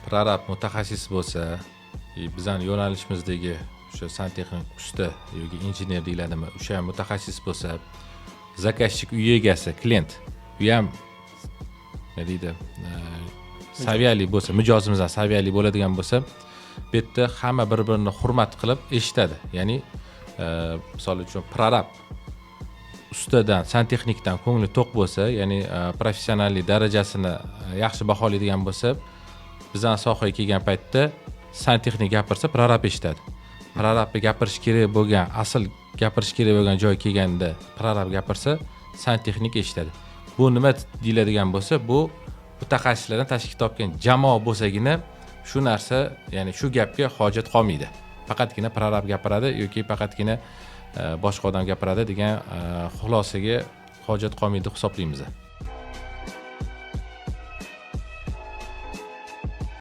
prorab mutaxassis bo'lsa, bizning yo'nalishimizdagi o'sha santexnik usta yoki injener deyiladimi, o'sha mutaxassis bo'lsa, zakazchik uy egasi, klient, u ham nima deydi, saviyali bo'lsa, mijozimizdan saviyali bo'ladigan bo'lsa, bu yerda hamma bir-birini hurmat qilib eshitadi. Ya'ni misol uchun prorab ustadan, santexnikdan ko'ngli to'q bo'lsa, ya'ni professionallik darajasini yaxshi baholaydigan bo'lsa, bizning sohaga kelgan paytda santexnik gapirsa, prorab eshitadi. Prorabni gapirish kerak bo'lgan, asl gapirish kerak bo'lgan joy kelganda prorab gapirsa, santexnik eshitadi. Bu nima deyiladigan bo'lsa, bu mutaxassislardan tashkil topgan jamoa bo'lsagina shu narsa, ya'ni shu gapga hojat qolmaydi. Faqatgina prorab gapiradi yoki faqatgina boshqa odam gapiradi degan xulosaga hojat qolmaydi hisoblaymiz.